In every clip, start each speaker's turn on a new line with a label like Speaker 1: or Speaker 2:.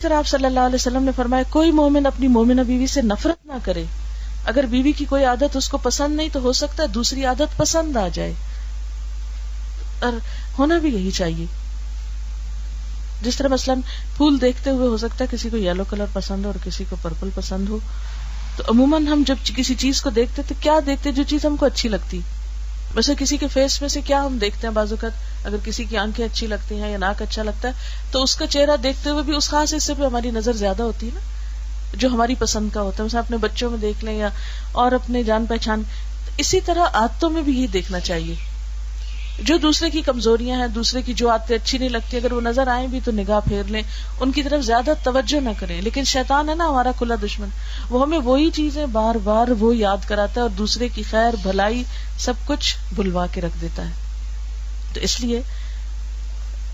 Speaker 1: طرح آپ صلی اللہ علیہ وسلم نے فرمایا کوئی مومن اپنی مومنہ بیوی سے نفرت نہ کرے. اگر بیوی کی کوئی عادت اس کو پسند نہیں تو ہو سکتا ہے دوسری عادت پسند آ جائے, اور ہونا بھی یہی چاہیے. جس طرح مثلاً پھول دیکھتے ہوئے ہو سکتا ہے کسی کو یلو کلر پسند ہو اور کسی کو پرپل پسند ہو, تو عموماً ہم جب کسی چیز کو دیکھتے تو کیا دیکھتے جو چیز ہم کو اچھی لگتی. ویسے کسی کے فیس میں سے کیا ہم دیکھتے ہیں, بعض اوقات اگر کسی کی آنکھیں اچھی لگتی ہیں یا ناک اچھا لگتا ہے تو اس کا چہرہ دیکھتے ہوئے بھی اس خاص حصے پہ ہماری نظر زیادہ ہوتی ہے نا جو ہماری پسند کا ہوتا ہے. مثلا اپنے بچوں میں دیکھ لیں یا اور اپنے جان پہچان. اسی طرح عادتوں میں بھی یہ دیکھنا چاہیے, جو دوسرے کی کمزوریاں ہیں, دوسرے کی جو عادتیں اچھی نہیں لگتی, اگر وہ نظر آئیں بھی تو نگاہ پھیر لیں, ان کی طرف زیادہ توجہ نہ کریں. لیکن شیطان ہے نا ہمارا کھلا دشمن, وہ ہمیں وہی چیزیں بار بار وہ یاد کراتا ہے اور دوسرے کی خیر بھلائی سب کچھ بھلوا کے رکھ دیتا ہے. تو اس لیے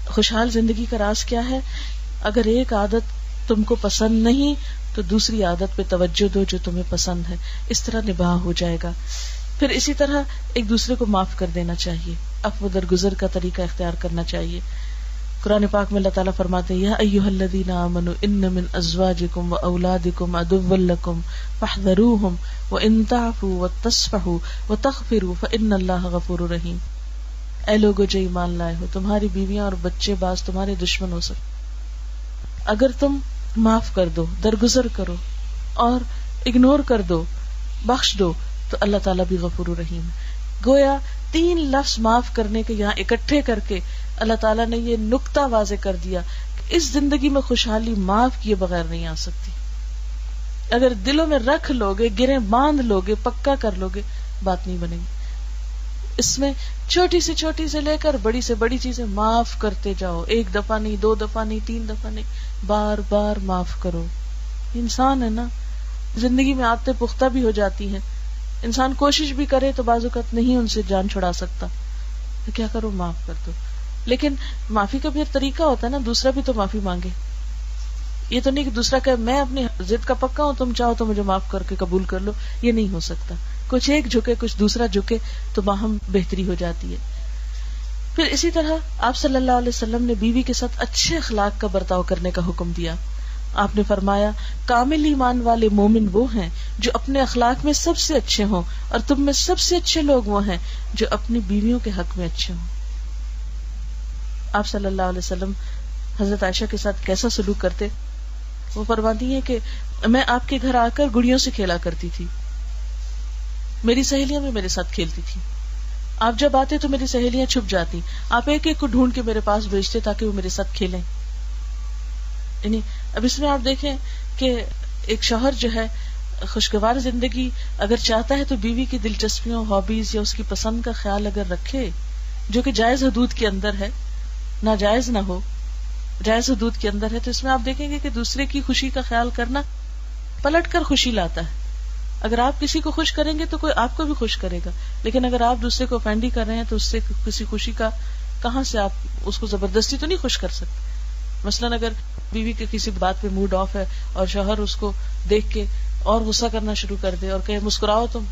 Speaker 1: خوشحال زندگی کا راز کیا ہے؟ اگر ایک عادت تم کو پسند نہیں تو دوسری عادت پہ توجہ دو جو تمہیں پسند ہے, اس طرح نباہ ہو جائے گا. پھر اسی طرح ایک دوسرے کو معاف کر دینا چاہیے, عفو درگزر کا طریقہ اختیار کرنا چاہیے. قرآن پاک میں اللہ تعالیٰ فرماتے ہیں یا ایھا الذین آمنوا ان من ازواجکم واولادکم عدوا لکم فاحذروہم وان تعفوا وتصفحوا وتغفروا فان اللہ غفور رحیم. اے لوگو جو ایمان لائے ہو, تمہاری بیویاں اور بچے بعض تمہارے دشمن ہو سکتے, اگر تم معاف کر دو, درگزر کرو اور اگنور کر دو, بخش دو, تو اللہ تعالیٰ بھی غفور رحیم. گویا 3 لفظ معاف کرنے کے یہاں اکٹھے کر کے اللہ تعالیٰ نے یہ نقطہ واضح کر دیا کہ اس زندگی میں خوشحالی معاف کیے بغیر نہیں آ سکتی. اگر دلوں میں رکھ لوگے, گریں باندھ لوگے, پکا کر لوگے, بات نہیں بنے گی. اس میں چھوٹی سے لے کر بڑی سے بڑی چیزیں معاف کرتے جاؤ, 1 دفعہ نہیں, 2 دفعہ نہیں, 3 دفعہ نہیں, بار بار معاف کرو. انسان ہے نا, زندگی میں عادتیں پختہ بھی ہو جاتی ہیں, انسان کوشش بھی کرے تو بعض اوقات نہیں ان سے جان چھڑا سکتا, تو کیا کرو, معاف کر دو. لیکن معافی کا بھی ایک طریقہ ہوتا ہے نا, دوسرا بھی تو معافی مانگے. یہ تو نہیں کہ دوسرا کہ میں اپنی ضد کا پکا ہوں, تم چاہو تو مجھے معاف کر کے قبول کر لو, یہ نہیں ہو سکتا. کچھ ایک جھکے کچھ دوسرا جھکے تو باہم بہتری ہو جاتی ہے. پھر اسی طرح آپ صلی اللہ علیہ وسلم نے بیوی کے ساتھ اچھے اخلاق کا برتاؤ کرنے کا حکم دیا. آپ نے فرمایا کامل ایمان والے مومن وہ ہیں جو اپنے اخلاق میں سب سے اچھے ہوں, اور تم میں سب سے اچھے لوگ وہ ہیں جو اپنی بیویوں کے حق میں اچھے ہوں. آپ صلی اللہ علیہ وسلم حضرت عائشہ کے ساتھ کیسا سلوک کرتے؟ وہ فرماتی ہیں کہ میں آپ کے گھر آ کر گڑیوں سے کھیلا کرتی تھی, میری سہیلیاں بھی میرے ساتھ کھیلتی تھی. آپ جب آتے تو میری سہیلیاں چھپ جاتی, آپ ایک ایک کو ڈھونڈ کے میرے پاس بھیجتے تاکہ وہ میرے ساتھ کھیلیں. یعنی اب اس میں آپ دیکھیں کہ ایک شوہر جو ہے خوشگوار زندگی اگر چاہتا ہے تو بیوی کی دلچسپیوں, ہابیز یا اس کی پسند کا خیال اگر رکھے جو کہ جائز حدود کے اندر ہے, ناجائز نہ ہو, جائز حدود کے اندر ہے, تو اس میں آپ دیکھیں گے کہ دوسرے کی خوشی کا خیال کرنا پلٹ کر خوشی لاتا ہے. اگر آپ کسی کو خوش کریں گے تو کوئی آپ کو بھی خوش کرے گا, لیکن اگر آپ دوسرے کو offend کر رہے ہیں تو اس سے کسی خوشی کا کہاں سے آپ اس کو زبردستی تو نہیں خوش کر سکتے. مثلاً اگر بیوی کے کسی بات پہ موڈ آف ہے اور شوہر اس کو دیکھ کے اور غصہ کرنا شروع کر دے اور کہے مسکراؤ تم,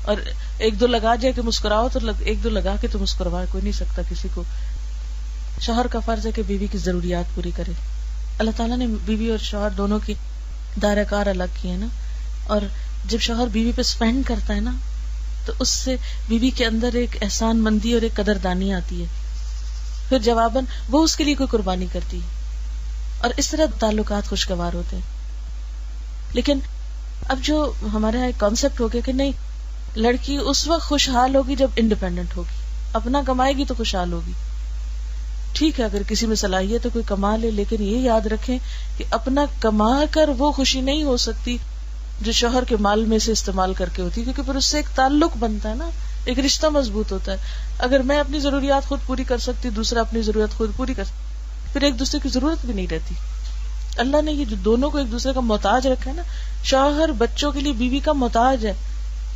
Speaker 1: اور 1-2 لگا جائے کہ مسکراؤ, تو 1-2 لگا کے تو مسکروا کوئی نہیں سکتا کسی کو. شوہر کا فرض ہے کہ بیوی کی ضروریات پوری کرے. اللہ تعالیٰ نے بیوی اور شوہر دونوں کی دائرہ کار الگ کی ہے نا, اور جب شوہر بیوی پہ سپینڈ کرتا ہے نا تو اس سے بیوی کے اندر ایک احسان مندی اور ایک قدردانی آتی ہے, پھر جواباً وہ اس کے لیے کوئی قربانی کرتی ہے, اور اس طرح تعلقات خوشگوار ہوتے ہیں. لیکن اب جو ہمارے یہاں ایک کانسیپٹ ہو گیا کہ نہیں, لڑکی اس وقت خوشحال ہوگی جب انڈیپینڈنٹ ہوگی, اپنا کمائے گی تو خوشحال ہوگی. ٹھیک ہے اگر کسی میں صلاحیت ہے کوئی کما لے, لیکن یہ یاد رکھیں کہ اپنا کما کر وہ خوشی نہیں ہو سکتی جو شوہر کے مال میں سے استعمال کر کے ہوتی ہے, کیونکہ پھر اس سے ایک تعلق بنتا ہے نا, ایک رشتہ مضبوط ہوتا ہے. اگر میں اپنی ضروریات خود پوری کر سکتی, دوسرا اپنی ضرورت خود پوری کر سکتی, پھر ایک دوسرے کی ضرورت بھی نہیں رہتی. اللہ نے یہ جو دونوں کو ایک دوسرے کا محتاج رکھا ہے نا, شوہر بچوں کے لیے بیوی کا محتاج ہے,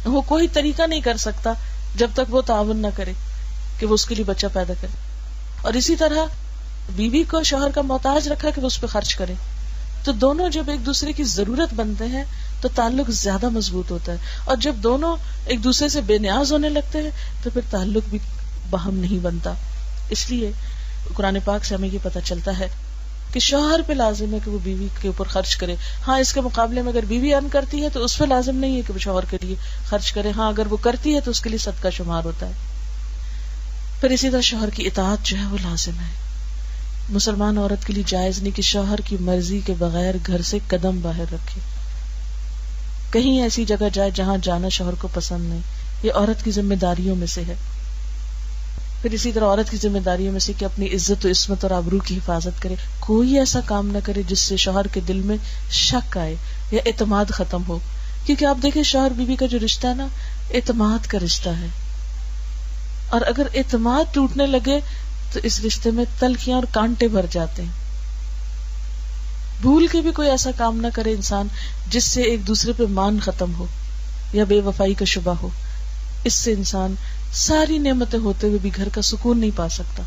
Speaker 1: وہ کوئی طریقہ نہیں کر سکتا جب تک وہ تعاون نہ کرے کہ وہ اس کے لیے بچہ پیدا کرے, اور اسی طرح بیوی کو شوہر کا محتاج رکھا کہ وہ اس پہ خرچ کرے. تو دونوں جب ایک دوسرے کی ضرورت بنتے ہیں تو تعلق زیادہ مضبوط ہوتا ہے, اور جب دونوں ایک دوسرے سے بے نیاز ہونے لگتے ہیں تو پھر تعلق بھی باہم نہیں بنتا. اس لیے قرآن پاک سے ہمیں یہ پتہ چلتا ہے کہ شوہر پہ لازم ہے کہ وہ بیوی کے اوپر خرچ کرے. ہاں اس کے مقابلے میں اگر بیوی ارن کرتی ہے تو اس پہ لازم نہیں ہے کہ وہ شوہر کے لیے خرچ کرے. ہاں اگر وہ کرتی ہے تو اس کے لیے صدقہ شمار ہوتا ہے. پھر اسی طرح شوہر کی اطاعت جو ہے وہ لازم ہے. مسلمان عورت کے لیے جائز نہیں کہ شوہر کی مرضی کے بغیر گھر سے قدم باہر رکھے, کہیں ایسی جگہ جائے جہاں جانا شوہر کو پسند نہیں. یہ عورت کی ذمہ داریوں میں سے ہے. پھر اسی طرح عورت کی ذمہ داریوں میں سے کہ اپنی عزت و عصمت اور آبرو کی حفاظت کرے. کوئی ایسا کام نہ کرے جس سے شوہر کے دل میں شک آئے یا اعتماد ختم ہو. کیونکہ آپ دیکھیں شوہر بیوی کا جو رشتہ ہے نا, اعتماد کا رشتہ ہے, اور اگر اعتماد ٹوٹنے لگے تو اس رشتے میں تلخیاں اور کانٹے بھر جاتے ہیں. بھول کے بھی کوئی ایسا کام نہ کرے انسان جس سے ایک دوسرے پہ مان ختم ہو یا بے وفائی کا شبہ ہو. اس سے انسان ساری نعمتیں ہوتے ہوئے بھی گھر کا سکون نہیں پا سکتا.